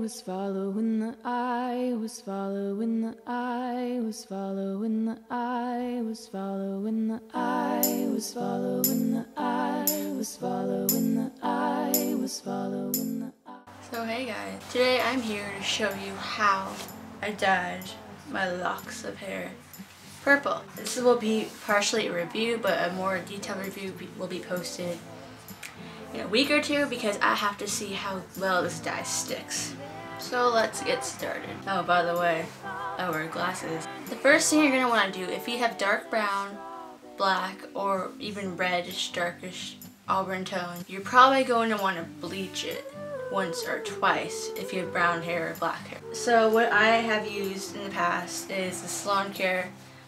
was following the eye, was following the eye, was following the eye, was following the eye, was following the eye, was following the eye, was following the eye. So hey guys, today I'm here to show you how I dyed my locks of hair purple. This will be partially a review, but a more detailed review will be posted in a week or two because I have to see how well this dye sticks. So let's get started. Oh, by the way, I wear glasses. The first thing you're going to want to do, if you have dark brown, black, or even reddish, darkish auburn tone, you're probably going to want to bleach it once or twice if you have brown hair or black hair. So what I have used in the past is the Salon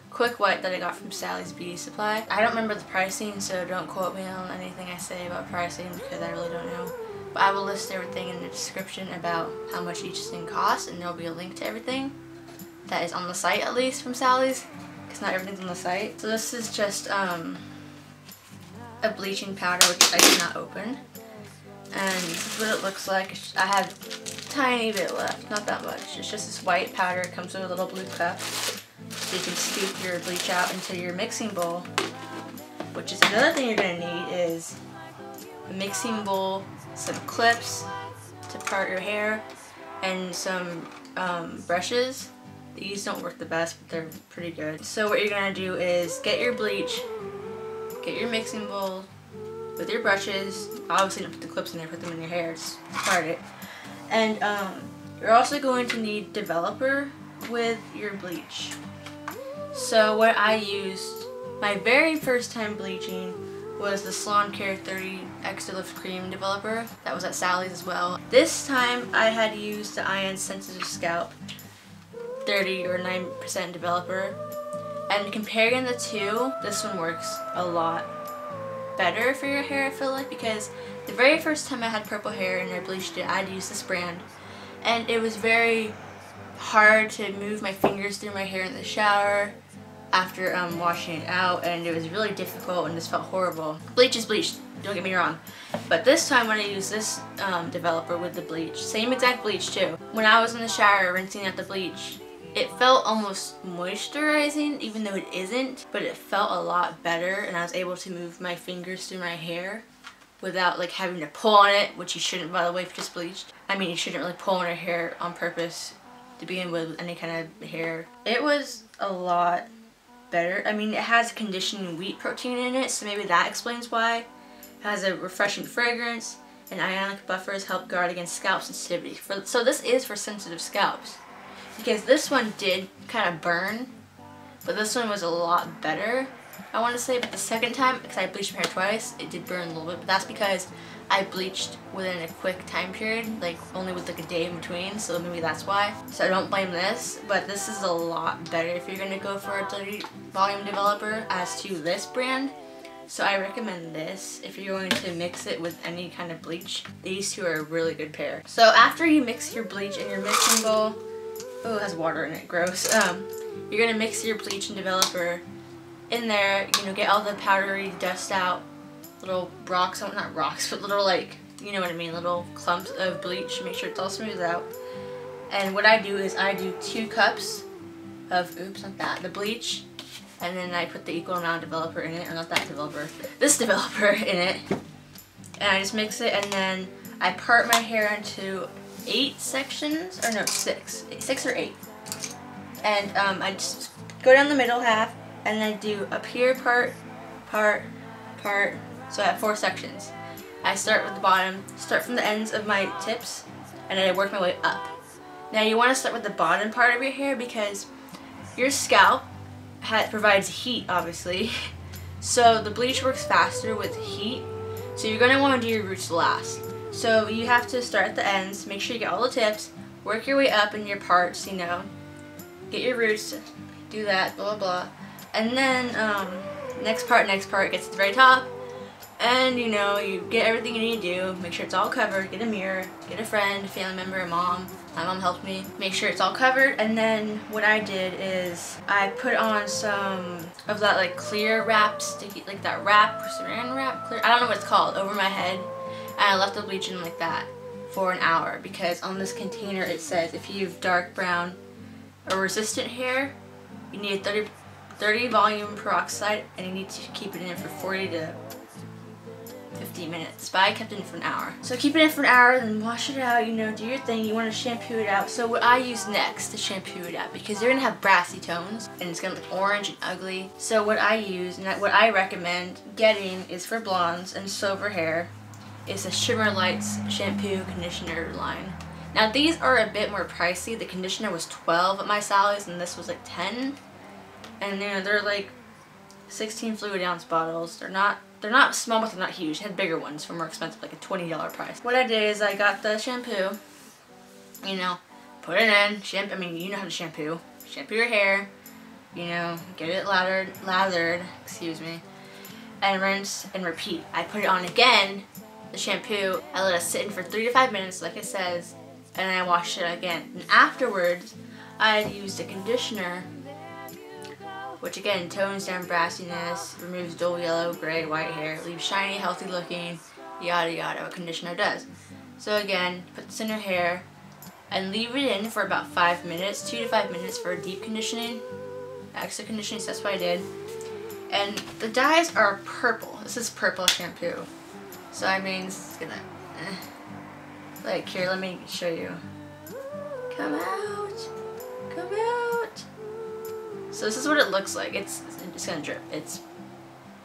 Quick White that I got from Sally's Beauty Supply. I don't remember the pricing, so don't quote me on anything I say about pricing because I really don't know. But I will list everything in the description about how much each thing costs, and there will be a link to everything that is on the site, at least from Sally's, because not everything's on the site. So this is just a bleaching powder, which I did not open. And this is what it looks like. I have a tiny bit left, not that much. It's just this white powder. It comes with a little blue cup. So you can scoop your bleach out into your mixing bowl, which is another thing you're going to need is a mixing bowl, some clips to part your hair, and some brushes. These don't work the best, but they're pretty good. So what you're going to do is get your bleach, get your mixing bowl with your brushes. Obviously don't put the clips in there, put them in your hair, just part it. And you're also going to need developer with your bleach. So what I used my very first time bleaching was the Salon 30 Extra Lift Cream developer. That was at Sally's as well. This time I had used the Iron Sensitive Scalp 30 or 9% developer. And comparing the two, this one works a lot better for your hair, I feel like, because the very first time I had purple hair and I bleached it, I'd used this brand. And it was very hard to move my fingers through my hair in the shower after washing it out, and it was really difficult and this felt horrible. Bleach is bleach, don't get me wrong. But this time when I used this developer with the bleach, same exact bleach too, when I was in the shower rinsing out the bleach, it felt almost moisturizing, even though it isn't, but it felt a lot better, and I was able to move my fingers through my hair without like having to pull on it, which you shouldn't, by the way, if you just bleached. I mean, you shouldn't really pull on your hair on purpose to begin with any kind of hair. It was a lot better. I mean, it has conditioning wheat protein in it, so maybe that explains why. It has a refreshing fragrance, and ionic buffers help guard against scalp sensitivity. So this is for sensitive scalps, because this one did kind of burn, but this one was a lot better, I want to say. But the second time, because I bleached my hair twice, it did burn a little bit, but that's because I bleached within a quick time period, like only with like a day in between, so maybe that's why. So I don't blame this, but this is a lot better if you're going to go for a 30 volume developer as to this brand. So I recommend this if you're going to mix it with any kind of bleach. These two are a really good pair. So after you mix your bleach in your mixing bowl, oh, it has water in it, gross. You're going to mix your bleach and developer in there, you know, get all the powdery dust out, little rocks, not rocks, but little, like, you know what I mean, little clumps of bleach. Make sure it's all smooth out. And what I do is I do 2 cups of, oops, not that, the bleach, and then I put the equal amount of developer in it, or not that developer, this developer in it, and I just mix it, and then I part my hair into 8 sections, or no, 6 or 8, and I just go down the middle half, and I do up here part, so I have 4 sections. I start with the bottom, start from the ends of my tips, and then I work my way up. Now you want to start with the bottom part of your hair because your scalp provides heat, obviously. So the bleach works faster with heat, so you're going to want to do your roots last. So you have to start at the ends, make sure you get all the tips, work your way up in your parts, you know. Get your roots, do that, blah blah blah. And then next part gets to the very top, and you know, you get everything you need to do, make sure it's all covered, get a mirror, get a friend, a family member, a mom. My mom helped me make sure it's all covered. And then what I did is I put on some of that like clear wrap, sticky, like that wrap, saran wrap, clear, I don't know what it's called, over my head, and I left the bleach in like that for an hour, because on this container it says if you have dark brown or resistant hair, you need 30 volume peroxide, and you need to keep it in for 40 to 50 minutes, but I kept it in for an hour. So keep it in for an hour, then wash it out, you know, do your thing. You want to shampoo it out. So what I use next to shampoo it out, because you're going to have brassy tones and it's going to look orange and ugly. So what I use and what I recommend getting is for blondes and silver hair is the Shimmer Lights shampoo conditioner line. Now these are a bit more pricey. The conditioner was 12 at my Sally's and this was like 10. And you know, they're like 16 fluid ounce bottles. They're not small, but they're not huge. I had bigger ones for more expensive, like a $20 price. What I did is I got the shampoo, you know, put it in, I mean, you know how to shampoo your hair, you know, get it lathered, excuse me, and rinse and repeat. I put it on again, the shampoo, I let it sit in for 3 to 5 minutes, like it says, and then I washed it again. And afterwards, I used a conditioner, which again tones down brassiness, removes dull yellow, gray, white hair, leaves shiny, healthy looking, yada yada, what conditioner does. So again, put this in your hair and leave it in for about 5 minutes, 2 to 5 minutes for deep conditioning, extra conditioning, so that's what I did. And the dyes are purple. This is purple shampoo. So I mean, it's gonna, like here, let me show you. Come out, come out. So this is what it looks like. It's gonna drip. It's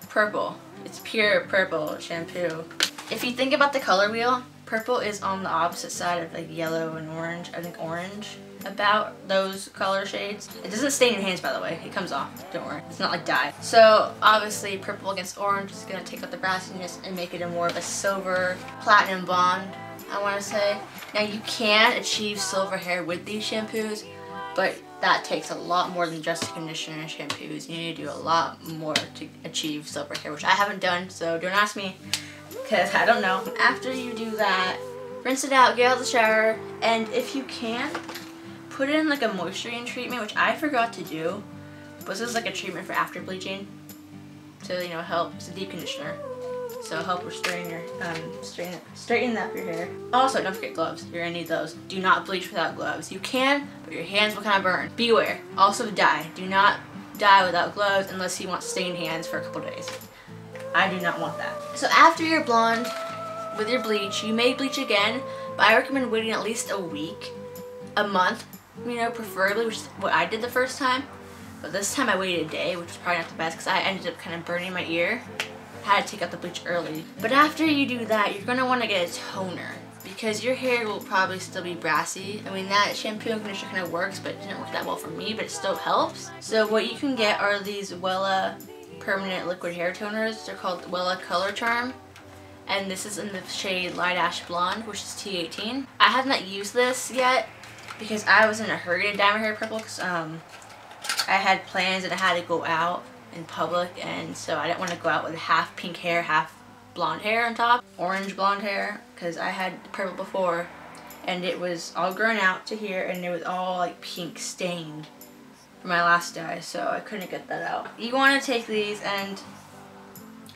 purple. It's pure purple shampoo. If you think about the color wheel, purple is on the opposite side of like yellow and orange. I think orange. About those color shades. It doesn't stain your hands, by the way. It comes off. Don't worry. It's not like dye. So obviously purple against orange is gonna take out the brassiness and make it a more of a silver platinum blonde, I want to say. Now you can achieve silver hair with these shampoos, but that takes a lot more than just conditioner and shampoos. You need to do a lot more to achieve silver hair, which I haven't done, so don't ask me, because I don't know. After you do that, rinse it out, get out of the shower, and if you can, put in like a moisturizing treatment, which I forgot to do, but this is like a treatment for after bleaching to, you know, help. It's a deep conditioner, so help restoring your, straighten up your hair. Also, don't forget gloves. You're gonna need those. Do not bleach without gloves. You can, but your hands will kind of burn. Beware. Also dye. Do not dye without gloves unless you want stained hands for a couple days. I do not want that. So after you're blonde with your bleach, you may bleach again, but I recommend waiting at least a week, a month, you know, preferably, which is what I did the first time. But this time I waited a day, which was probably not the best because I ended up kind of burning my ear. I had to take out the bleach early. But after you do that, you're gonna want to get a toner because your hair will probably still be brassy. I mean, that shampoo and conditioner kind of works, but it didn't work that well for me, but it still helps. So what you can get are these Wella permanent liquid hair toners. They're called Wella Color Charm. And this is in the shade Light Ash Blonde, which is T18. I have not used this yet because I was in a hurry to dye my hair purple because I had plans and I had to go out in public, and so I didn't want to go out with half pink hair, half blonde hair on top, orange blonde hair, because I had purple before and it was all grown out to here and it was all like pink stained from my last dye, so I couldn't get that out. You want to take these, and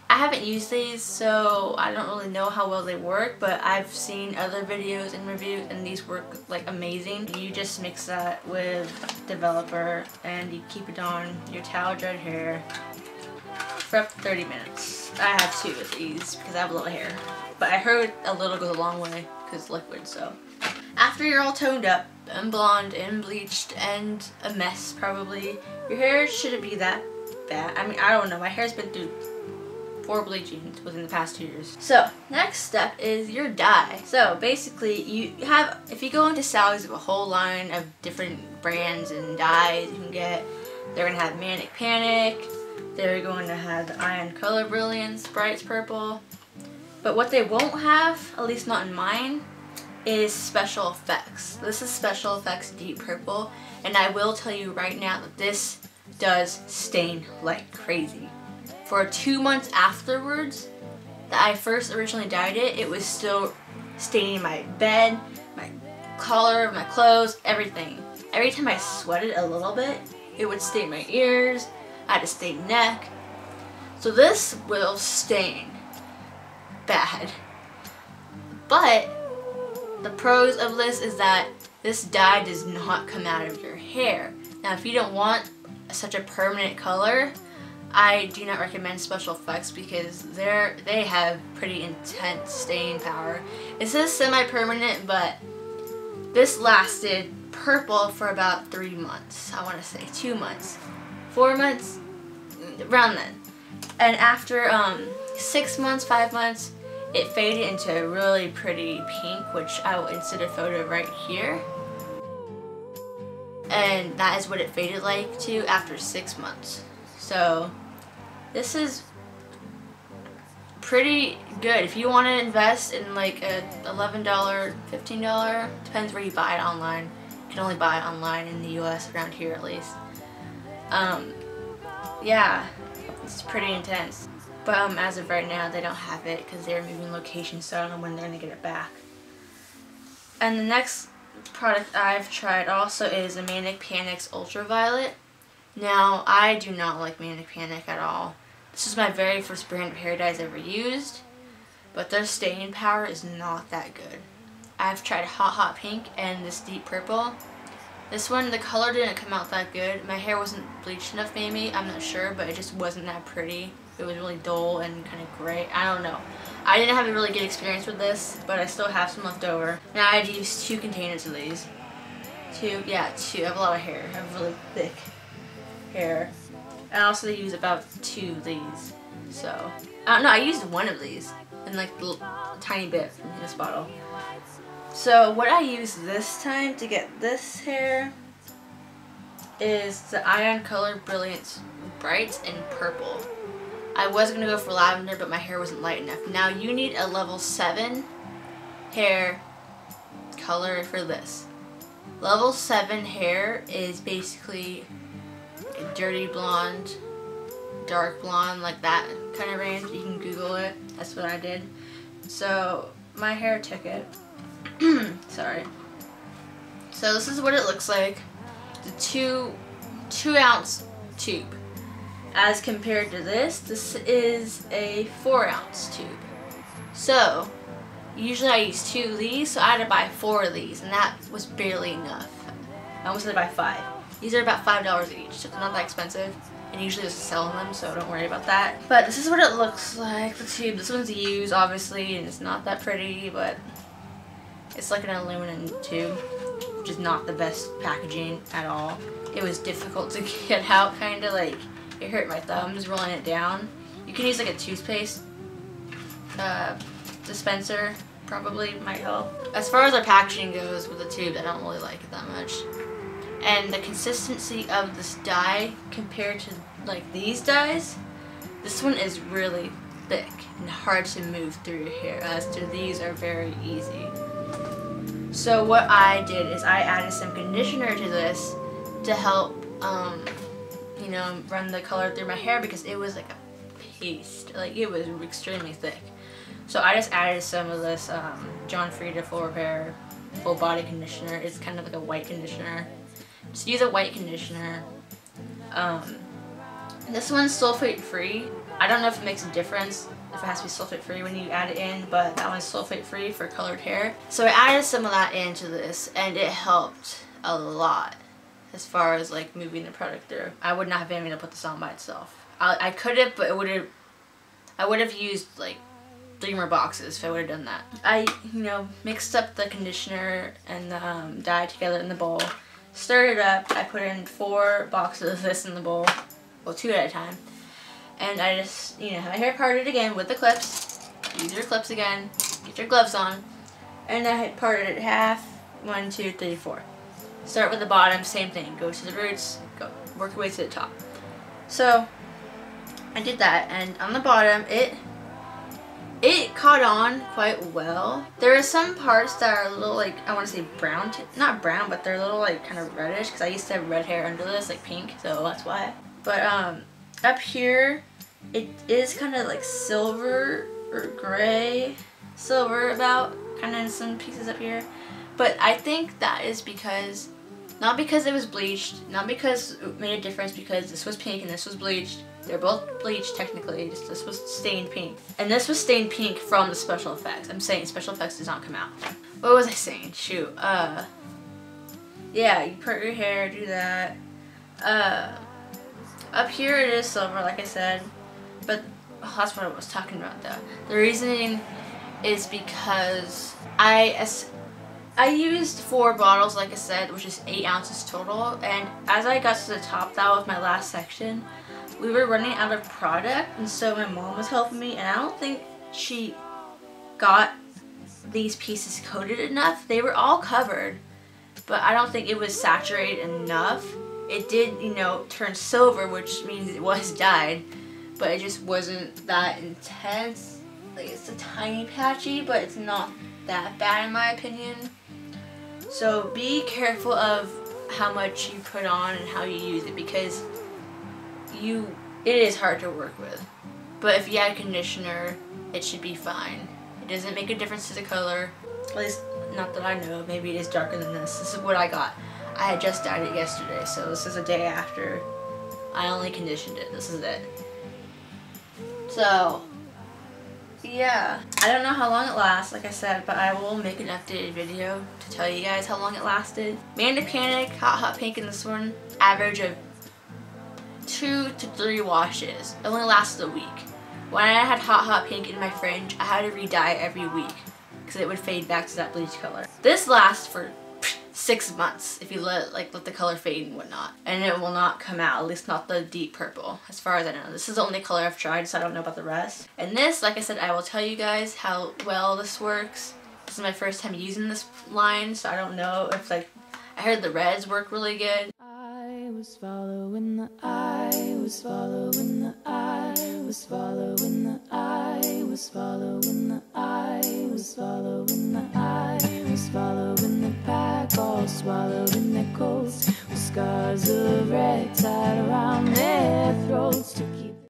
I haven't used these, so I don't really know how well they work, but I've seen other videos and reviews and these work like amazing. You just mix that with developer and you keep it on your towel dried hair for up to 30 minutes. I have 2 of these because I have a little hair, but I heard a little goes a long way because it's liquid. So after you're all toned up and blonde and bleached and a mess probably, your hair shouldn't be that bad. I mean, I don't know, my hair's been through 4 bleachings within the past 2 years. So next step is your dye. So basically you have, if you go into Sally's, you have a whole line of different brands and dyes you can get. They're gonna have Manic Panic, they're going to have the Iron Color Brilliance, Bright Purple. But what they won't have, at least not in mine, is Special Effects. This is Special Effects Deep Purple, and I will tell you right now that this does stain like crazy. For 2 months afterwards that I first originally dyed it, it was still staining my bed, my collar, my clothes, everything. Every time I sweated a little bit, it would stain my ears, I had to stain neck. So this will stain bad. But The pros of this is that this dye does not come out of your hair. Now if you don't want such a permanent color, I do not recommend Special Effects because they have pretty intense staying power. It says semi-permanent, but this lasted purple for about 3 months. I want to say 2 months. 4 months? Around then. And after 6 months, 5 months, it faded into a really pretty pink, which I will insert a photo right here. And that is what it faded like to after 6 months. So this is pretty good. If you want to invest in like a $11, $15, depends where you buy it online. You can only buy it online in the US, around here at least. Yeah, it's pretty intense. But as of right now, they don't have it because they're moving location, so I don't know when they're going to get it back. And the next product I've tried also is a Manic Ultraviolet. Now, I do not like Manic at all. This is my very first brand of hair dyes ever used, but their staying power is not that good. I've tried Hot Pink and this Deep Purple. This one, the color didn't come out that good. My hair wasn't bleached enough maybe, I'm not sure, but it just wasn't that pretty. It was really dull and kind of gray. I don't know. I didn't have a really good experience with this, but I still have some left over. Now I've used 2 containers of these. 2, yeah, 2. I have a lot of hair. I have really thick hair. I also use about 2 of these. So, I don't know, I used 1 of these and like a tiny bit from this bottle. So what I used this time to get this hair is the Ion Color Brilliance Bright in Purple. I was going to go for lavender, but my hair wasn't light enough. Now you need a level 7 hair color for this. Level 7 hair is basically a dirty blonde, dark blonde, like that kind of range. You can Google it. That's what I did. So my hair took it. Sorry. So this is what it looks like. The 2 ounce tube. As compared to this is a 4 ounce tube. So usually I use 2 of these, so I had to buy 4 of these, and that was barely enough. I almost had to buy 5. These are about $5 each, so they're not that expensive. And usually there's a sale on them, so don't worry about that. But this is what it looks like, the tube. This one's used, obviously, and it's not that pretty, but it's like an aluminum tube, which is not the best packaging at all. It was difficult to get out, kind of like, it hurt my thumbs rolling it down. You can use like a toothpaste dispenser, probably might help. As far as our packaging goes with the tube, I don't really like it that much. And the consistency of this dye compared to like these dyes, this one is really thick and hard to move through your hair, as to these are very easy. So what I did is I added some conditioner to this to help you know, run the color through my hair, because it was like a paste, like it was extremely thick. So I just added some of this John Frieda Full Repair Full Body Conditioner. It's kind of like a white conditioner. Just use a white conditioner. This one's sulfate free. I don't know if it makes a difference if it has to be sulfate free when you add it in, but that one's sulfate free for colored hair. So I added some of that into this, and it helped a lot as far as like moving the product through. I would not have been able to put this on by itself. I could have, but I would have used like 3 more boxes if I would have done that. I, you know, mixed up the conditioner and the dye together in the bowl, stirred it up. I put in 4 boxes of this in the bowl, well, 2 at a time, and I just, you know, have my hair parted again with the clips. Use your clips again, get your gloves on, and I parted it half, 1, 2, 3, 4. Start with the bottom, same thing. Go to the roots, go work your way to the top. So I did that, and on the bottom, it caught on quite well. There are some parts that are a little like, I want to say brown, not brown, but they're a little like kind of reddish, because I used to have red hair under this, like pink, so that's why. But up here, it is kind of like silver or gray, silver about, kind of in some pieces up here. But I think that is because, not because it was bleached, not because it made a difference because this was pink and this was bleached. They're both bleached technically, just this was stained pink. And this was stained pink from the special effects. I'm saying special effects does not come out. What was I saying? Shoot. Yeah, you part your hair, do that. Up here it is silver, like I said. But that's what I was talking about though. The reasoning is because I used 4 bottles, like I said, which is 8 ounces total, and as I got to the top, that was my last section, we were running out of product, and so my mom was helping me, and I don't think she got these pieces coated enough. They were all covered, but I don't think it was saturated enough. It did, you know, turn silver, which means it was dyed, but it just wasn't that intense. Like, it's a tiny patchy, but it's not that bad in my opinion. So be careful of how much you put on and how you use it, because it is hard to work with. But if you add conditioner, it should be fine. It doesn't make a difference to the color. At least, not that I know. Maybe it is darker than this. This is what I got. I had just dyed it yesterday, so this is a day after I only conditioned it. This is it. So, yeah. I don't know how long it lasts, like I said, but I will make an updated video to tell you guys how long it lasted. Manic, Hot Pink in this one, average of 2 to 3 washes. It only lasted a week. When I had Hot Pink in my fridge, I had to re-dye it every week because it would fade back to that bleach color. This lasts for 6 months if you let the color fade and whatnot, and it will not come out, at least not the deep purple, as far as I know. This is the only color I've tried, so I don't know about the rest. And this, like I said, I will tell you guys how well this works. This is my first time using this line, so I don't know if, like, I heard the reds work really good. I was following the I was following the I was following the I was following the I was following the I was following the pack, all swallowed in their coats, with scars of red tied around